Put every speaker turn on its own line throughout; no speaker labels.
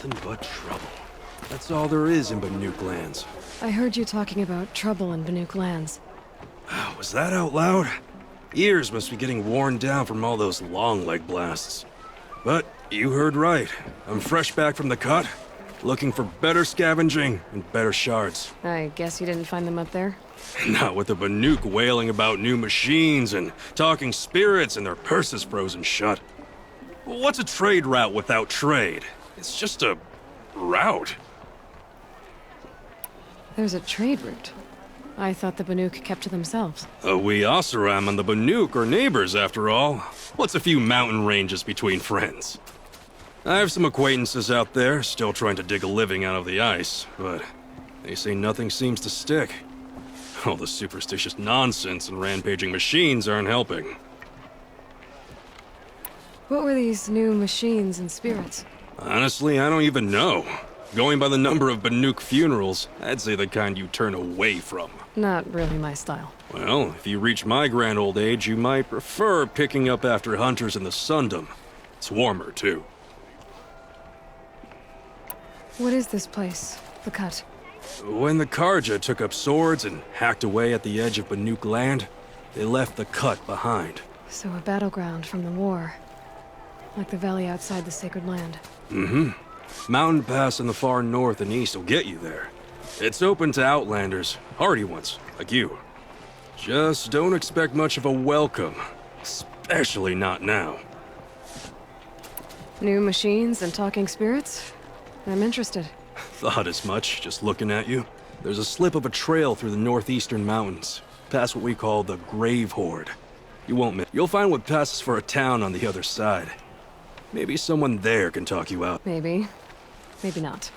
Nothing but trouble. That's all there is in Banuk lands.
I heard you talking about trouble in Banuk lands.
Was that out loud? Ears must be getting worn down from all those long leg blasts. But you heard right. I'm fresh back from the cut, looking for better scavenging and better shards.
I guess you didn't find them up there?
Not with the Banuk wailing about new machines and talking spirits and their purses frozen shut. What's a trade route without trade? It's just a route.
There's a trade route. I thought the Banuk kept to themselves.
We Oseram and the Banuk are neighbors, after all. What's a few mountain ranges between friends? I have some acquaintances out there, still trying to dig a living out of the ice, but they say nothing seems to stick. All the superstitious nonsense and rampaging machines aren't helping.
What were these new machines and spirits?
Honestly, I don't even know. Going by the number of Banuk funerals, I'd say the kind you turn away from.
Not really my style.
Well, if you reach my grand old age, you might prefer picking up after hunters in the Sundom. It's warmer, too.
What is this place? The Cut?
When the Karja took up swords and hacked away at the edge of Banuk land, they left the Cut behind.
So a battleground from the war. Like the valley outside the Sacred Land.
Mm-hmm. Mountain Pass in the far north and east will get you there. It's open to outlanders, hardy ones, like you. Just don't expect much of a welcome. Especially not now.
New machines and talking spirits? I'm interested.
Thought as much, just looking at you. There's a slip of a trail through the northeastern mountains, past what we call the Grave Horde. You won't miss. You'll find what passes for a town on the other side. Maybe someone there can talk you out.
Maybe. Maybe not.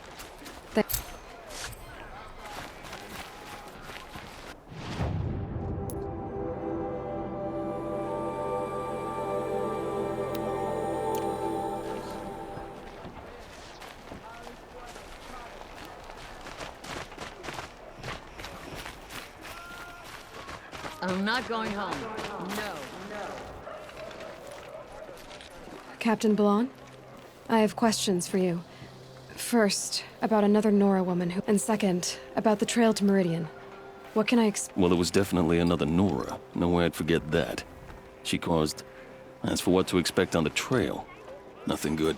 I'm not going home. No.
Captain Ballon? I have questions for you. First, about another Nora woman who... And second, about the trail to Meridian. What can I
Well, it was definitely another Nora. No way I'd forget that. She caused... As for what to expect on the trail, nothing good.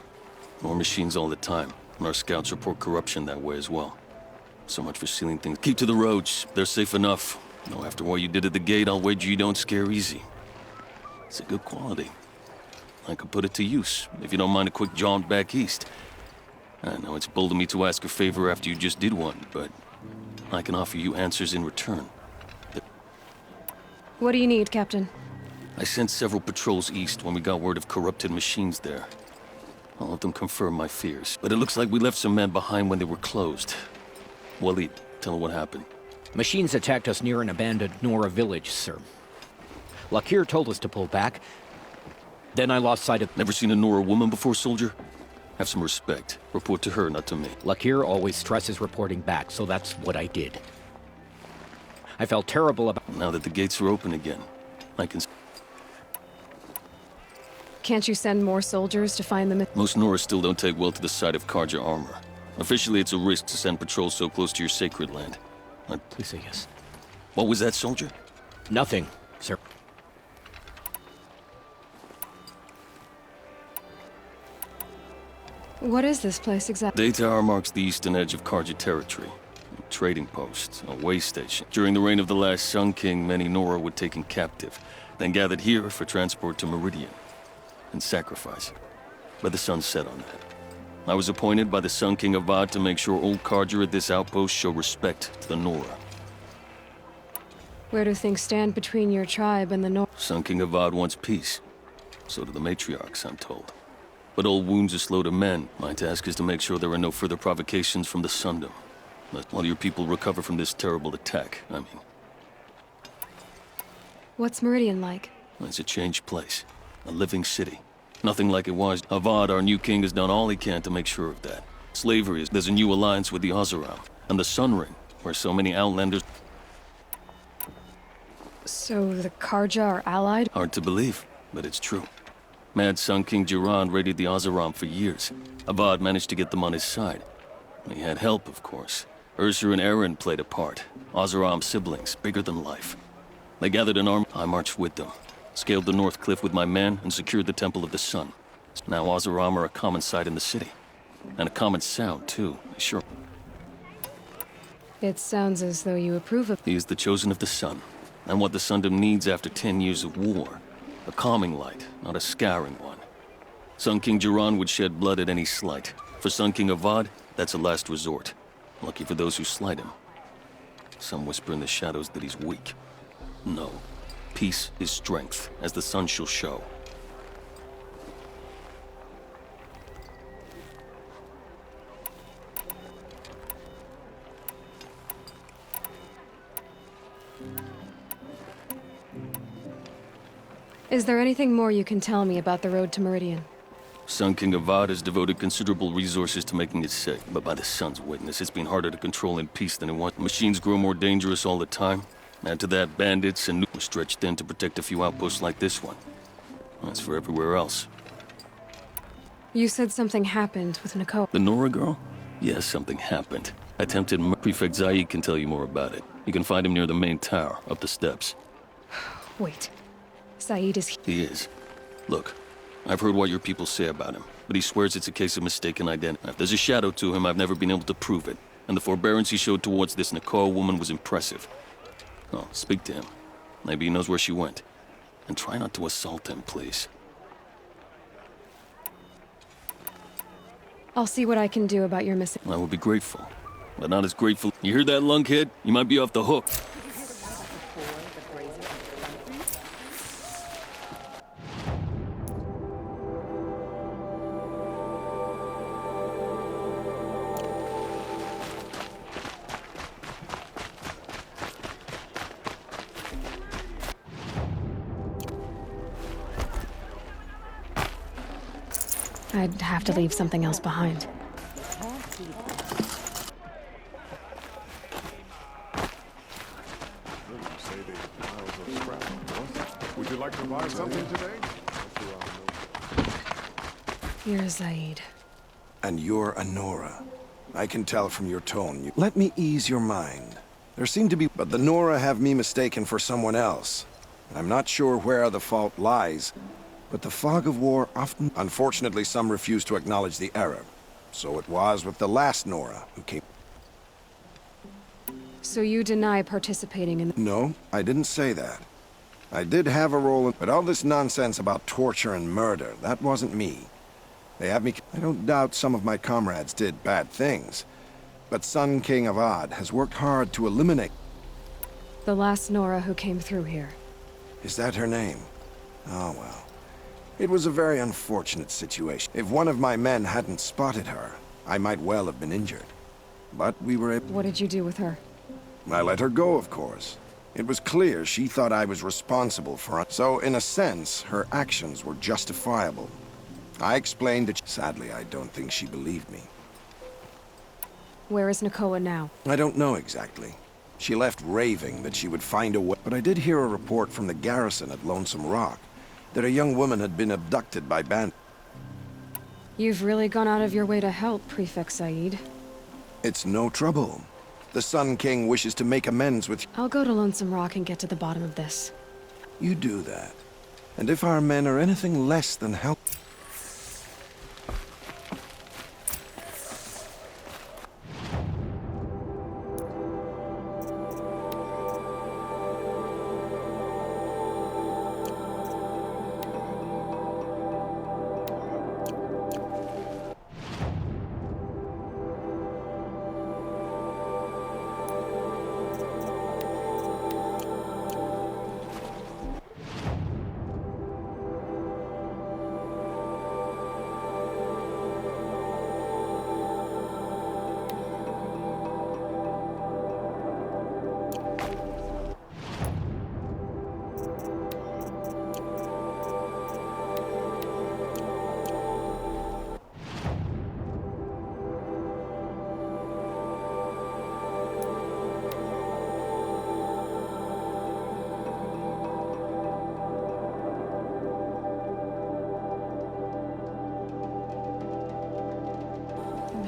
More machines all the time, and our scouts report corruption that way as well. So much for sealing things. Keep to the roads. They're safe enough. No, after what you did at the gate, I'll wager you don't scare easy. It's a good quality. I could put it to use, if you don't mind a quick jaunt back east. I know it's bold of me to ask a favor after you just did one, but I can offer you answers in return.
What do you need, Captain?
I sent several patrols east when we got word of corrupted machines there. All of them confirmed my fears, but it looks like we left some men behind when they were closed. Waleed, tell her what happened.
Machines attacked us near an abandoned Nora village, sir. Lakir told us to pull back. Then I lost sight of...
Never seen a Nora woman before, soldier? Have some respect. Report to her, not to me.
Lakir always stresses reporting back, so that's what I did. I felt terrible about...
Now that the gates are open again, I can...
Can't you send more soldiers to find them?
Most Nora still don't take well to the sight of Karja armor. Officially, it's a risk to send patrols so close to your sacred land.
Please say yes.
What was that, soldier?
Nothing, sir.
What is this place exactly?
Day Tower marks the eastern edge of Karja territory. A trading post, a way station. During the reign of the last Sun King, many Nora were taken captive, then gathered here for transport to Meridian and sacrifice. But the sun set on that. I was appointed by the Sun King Avad to make sure old Karja at this outpost show respect to the Nora.
Where do things stand between your tribe and the North?
Sun King Avad wants peace. So do the matriarchs, I'm told. But old wounds are slow to mend. My task is to make sure there are no further provocations from the Sundom. While your people recover from this terrible attack, I mean.
What's Meridian like?
It's a changed place. A living city. Nothing like it was. Avad, our new king, has done all he can to make sure of that. Slavery is... There's a new alliance with the Oseram. And the Sun Ring, where so many outlanders...
So the Karja are allied?
Hard to believe, but it's true. Mad Sun King Jiran raided the Oseram for years. Avad managed to get them on his side. He had help, of course. Ursur and Eren played a part. Oseram siblings, bigger than life. They gathered an army. I marched with them. Scaled the North Cliff with my men and secured the Temple of the Sun. Now Oseram are a common sight in the city. And a common sound, too. Sure.
It sounds as though you approve of...
He is the chosen of the Sun. And what the Sundom needs after 10 years of war. A calming light, not a scouring one. Sun King Jiran would shed blood at any slight. For Sun King Avad, that's a last resort. Lucky for those who slight him. Some whisper in the shadows that he's weak. No. Peace is strength, as the sun shall show.
Is there anything more you can tell me about the road to Meridian?
Sun King Avad has devoted considerable resources to making it safe, but by the sun's witness, it's been harder to control in peace than it was. Machines grow more dangerous all the time. Add to that, bandits and were stretched thin to protect a few outposts like this one. That's for everywhere else.
You said something happened with Nicole.
The Nora girl? Yes, something happened. Prefect Zaid can tell you more about it. You can find him near the main tower, up the steps.
Wait. Saeed is...
He is. Look, I've heard what your people say about him, but he swears it's a case of mistaken identity. If there's a shadow to him, I've never been able to prove it, and the forbearance he showed towards this Nicole woman was impressive. Oh, speak to him. Maybe he knows where she went. And try not to assault him, please.
I'll see what I can do about your missing...
I would be grateful, but not as grateful. You hear that, lunkhead? You might be off the hook.
I'd have to leave something else behind.
Would you like to buy something today?
Here's Zaid.
And you're a Nora. I can tell from your tone. Let me ease your mind. There seem to be... But the Nora have me mistaken for someone else. I'm not sure where the fault lies, but the fog of war often... Unfortunately, some refuse to acknowledge the error. So it was with the last Nora who came...
So you deny participating in...
No, I didn't say that. I did have a role in... But all this nonsense about torture and murder, that wasn't me. They have me... I don't doubt some of my comrades did bad things. But Sun King Avad has worked hard to eliminate...
The last Nora who came through here.
Is that her name? Oh, well. It was a very unfortunate situation. If one of my men hadn't spotted her, I might well have been injured. But we were able...
What did you do with her?
I let her go, of course. It was clear she thought I was responsible for it. So, in a sense, her actions were justifiable. I explained that... Sadly, I don't think she believed me.
Where is Nakoa now?
I don't know exactly. She left raving that she would find a way. But I did hear a report from the garrison at Lonesome Rock that a young woman had been abducted by bandits.
You've really gone out of your way to help, Prefect Saeed.
It's no trouble. The Sun King wishes to make amends with...
I'll go to Lonesome Rock and get to the bottom of this.
You do that. And if our men are anything less than help...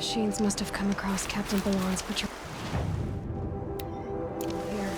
machines must have come across Captain Ballon's patrol. Here.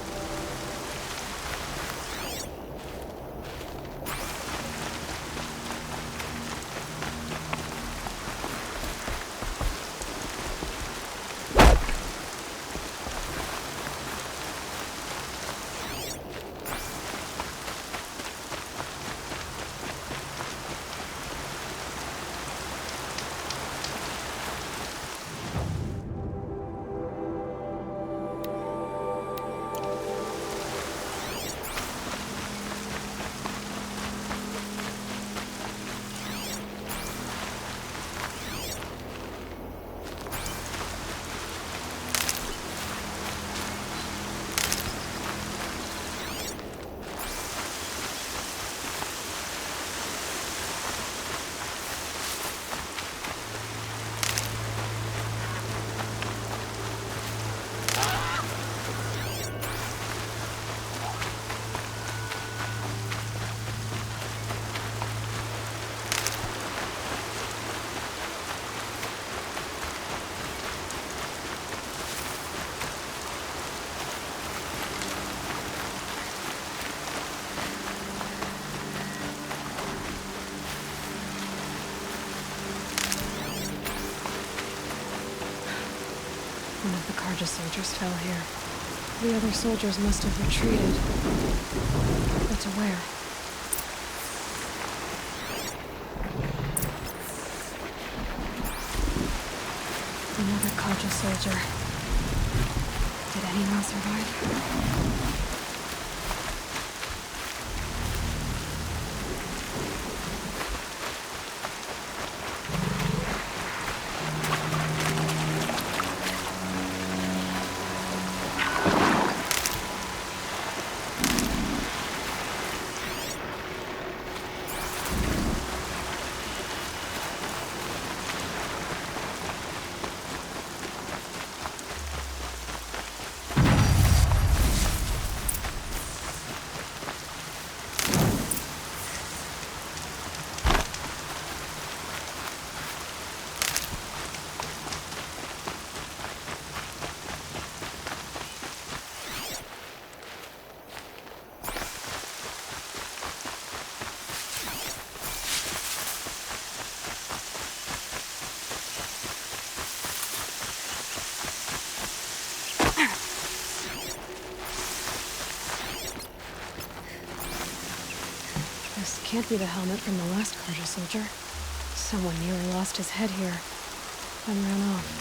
One of the Carja soldiers fell here. The other soldiers must have retreated. But to where? Another Carja soldier. Did anyone survive? This can't be the helmet from the last Carja soldier. Someone nearly lost his head here, then ran off.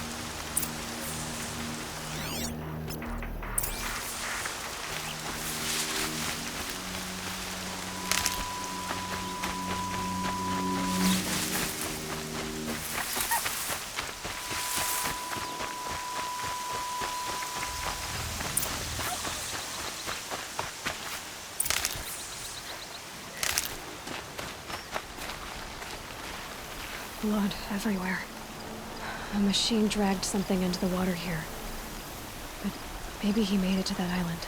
Blood everywhere. A machine dragged something into the water here. But maybe he made it to that island.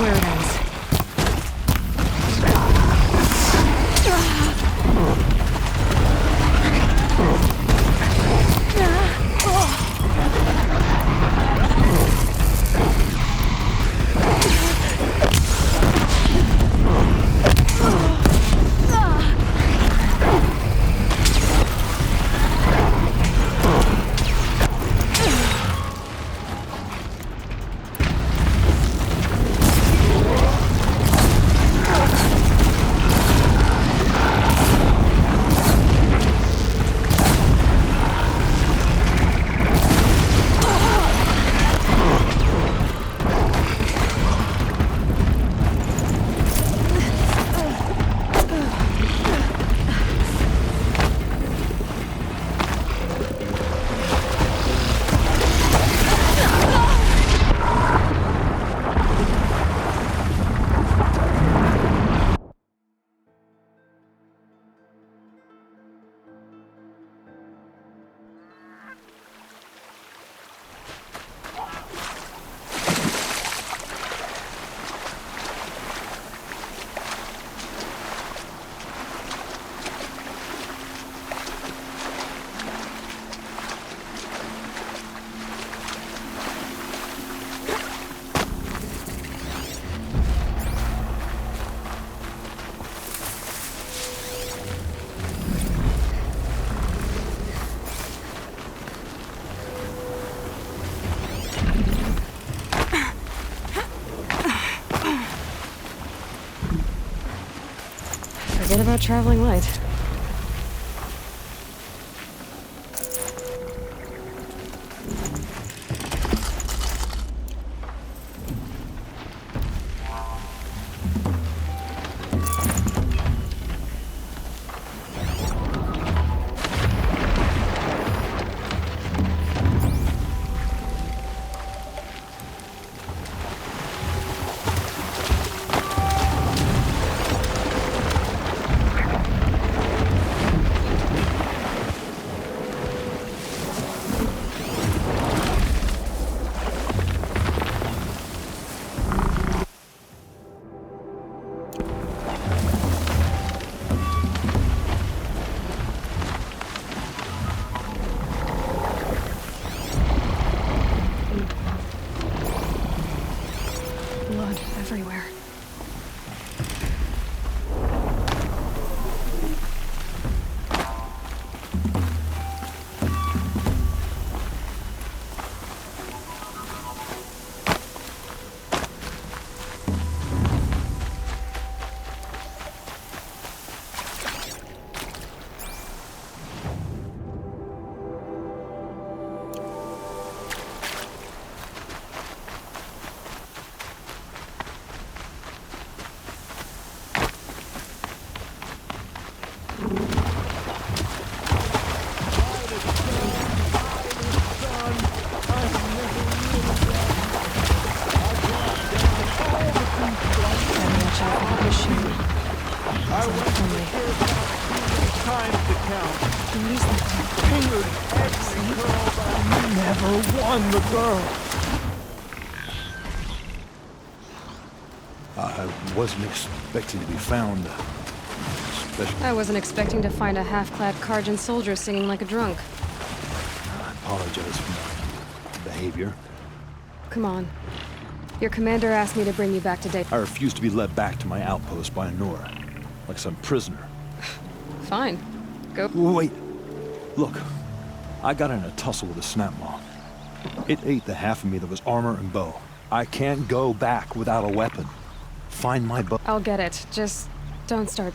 Where it ends. Forget about traveling light. Blood everywhere.
I wasn't expecting to be found.
I wasn't expecting to find a half-clad Karjan soldier singing like a drunk.
I apologize for my behavior.
Come on. Your commander asked me to bring you back to Day.
I refuse to be led back to my outpost by Nora, like some prisoner.
Fine. Go.
Wait. Look, I got in a tussle with a snapmaw. It ate the half of me that was armor and bow. I can't go back without a weapon. Find my bow.
I'll get it. Just don't start.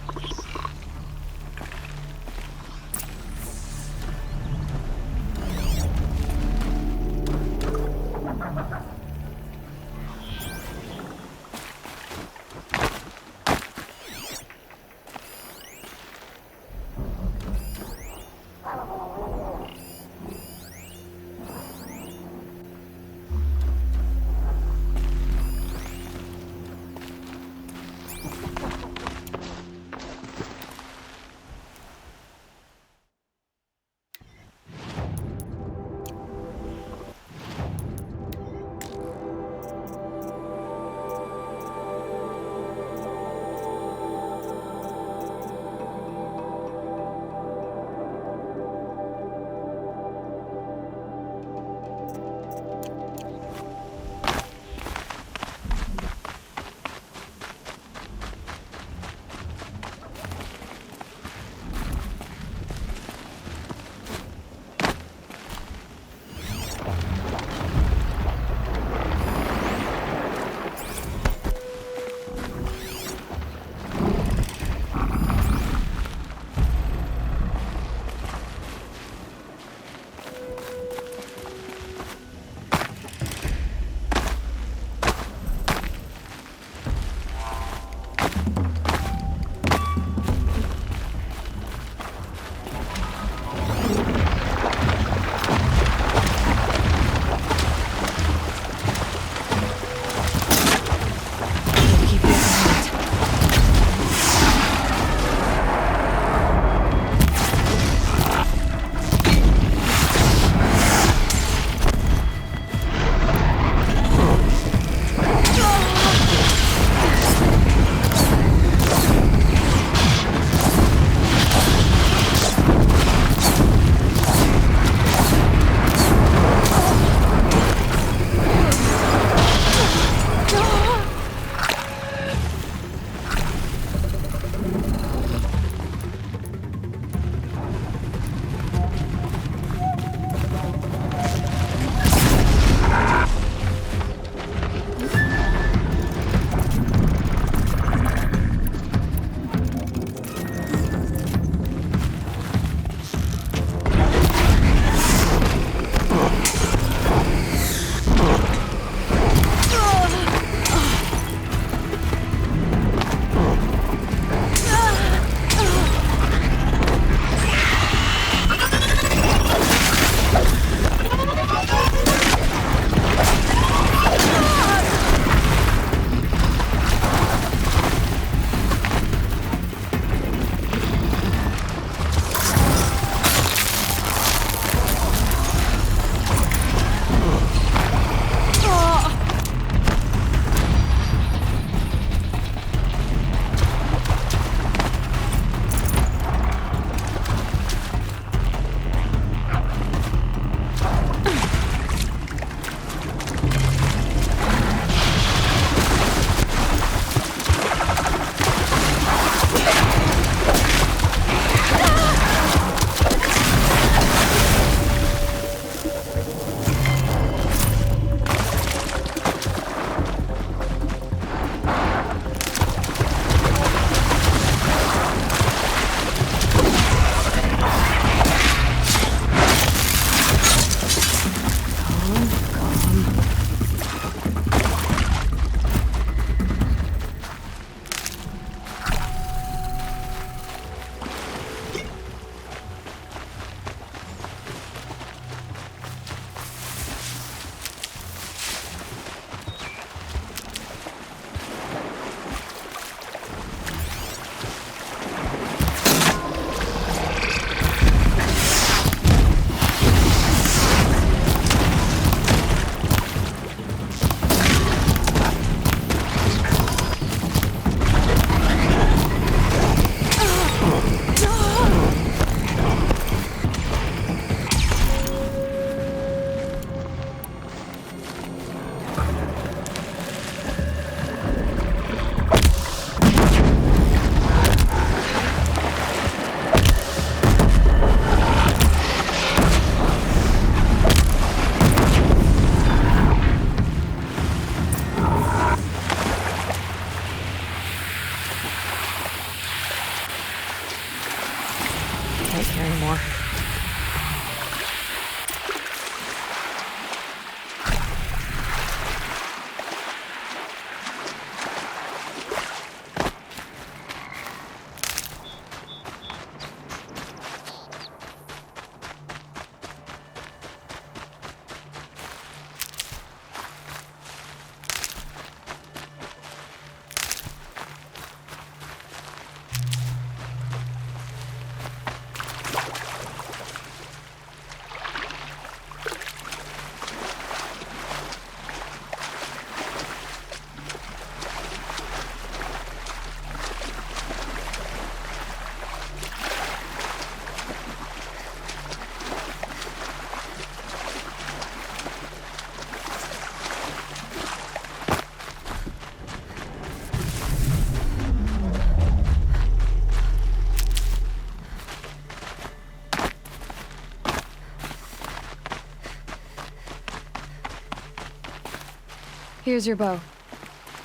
Here's your bow.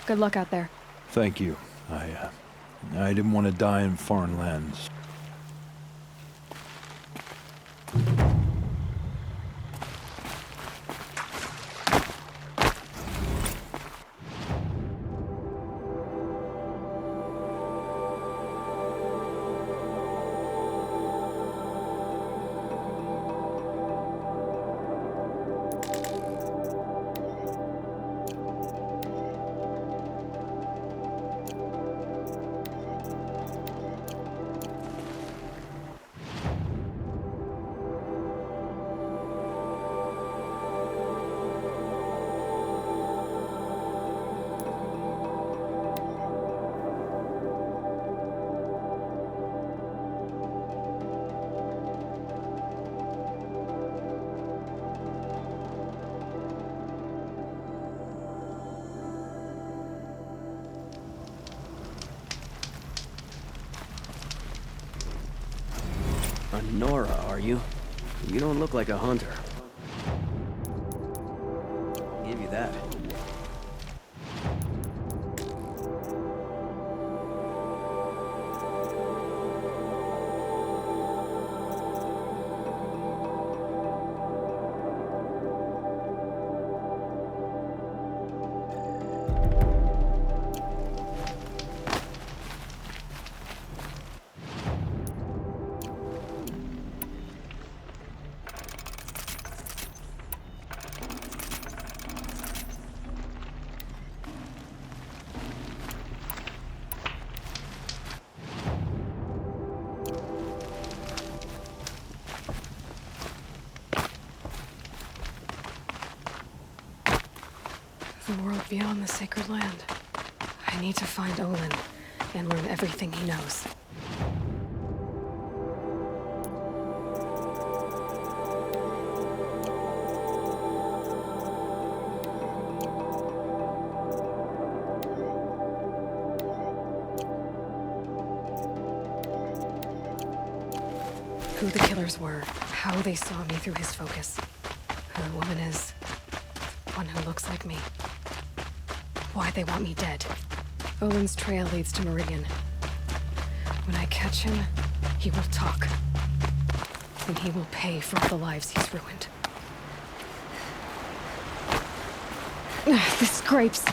Good luck out there.
Thank you. I didn't want to die in foreign lands.
A Nora, are you? You don't look like a hunter. Give you that.
The world beyond the sacred land. I need to find Olin and learn everything he knows. Who the killers were, how they saw me through his focus, who the woman is, one who looks like me. Why they want me dead. Olin's trail leads to Meridian. When I catch him, he will talk. And he will pay for all the lives he's ruined. This scrapes.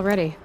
already.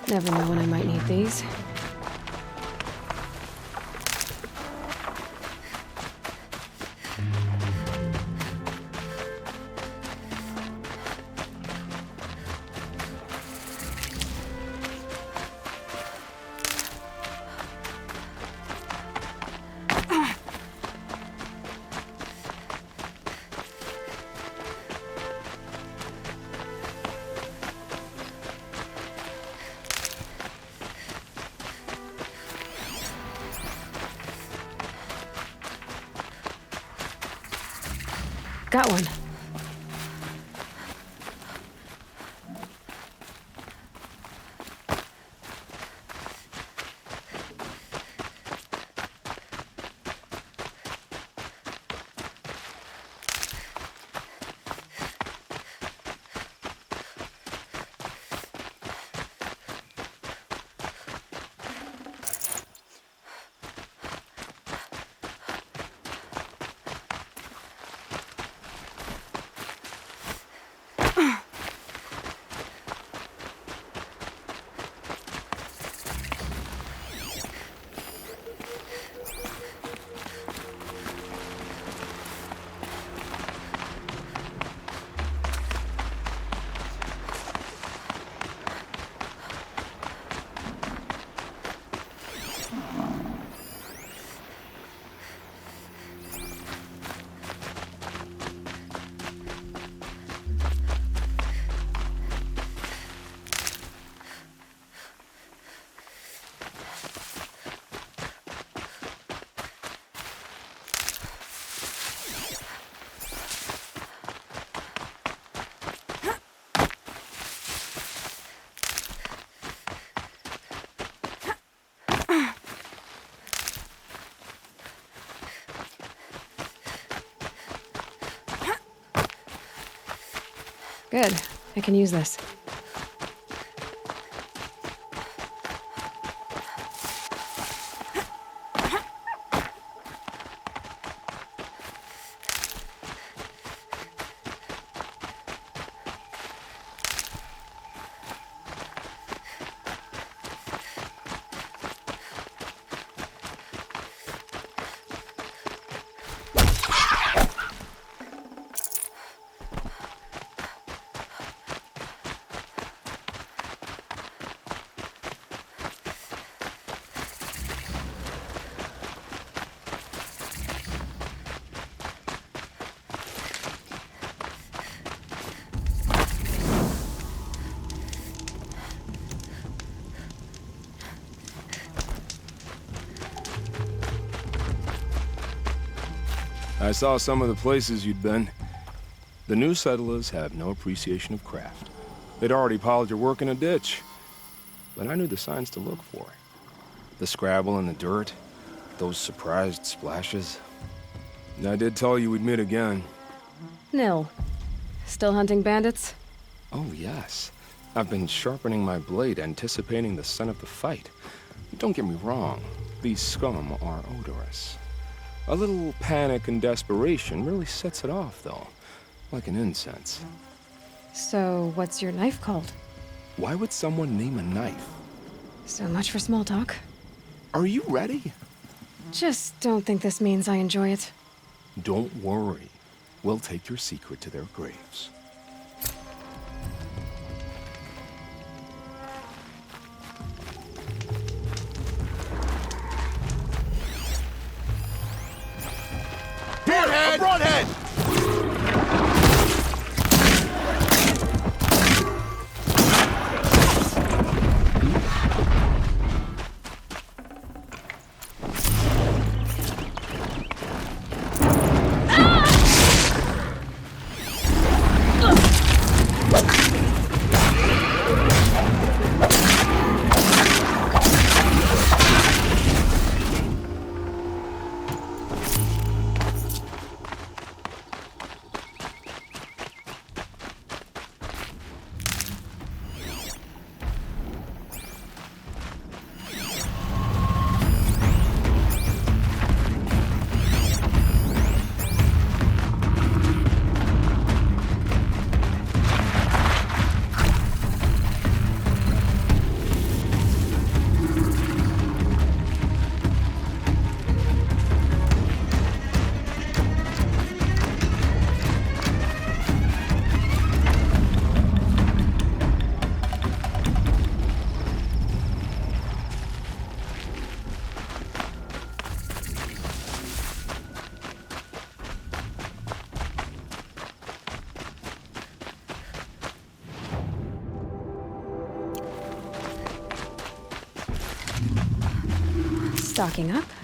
Never know when I might need these. Got one. Good. I can use this.
I saw some of the places you'd been. The new settlers have no appreciation of craft. They'd already piled your work in a ditch. But I knew the signs to look for. The scrabble in the dirt, those surprised splashes. And I did tell you we'd meet again.
Nil. Still hunting bandits?
Oh, yes. I've been sharpening my blade, anticipating the scent of the fight. Don't get me wrong, these scum are odorous. A little panic and desperation really sets it off, though. Like an incense.
So, what's your knife called?
Why would someone name a knife?
So much for small talk.
Are you ready?
Just don't think this means I enjoy it.
Don't worry. We'll take your secret to their graves.
Broadhead! Broadhead!
Stocking up.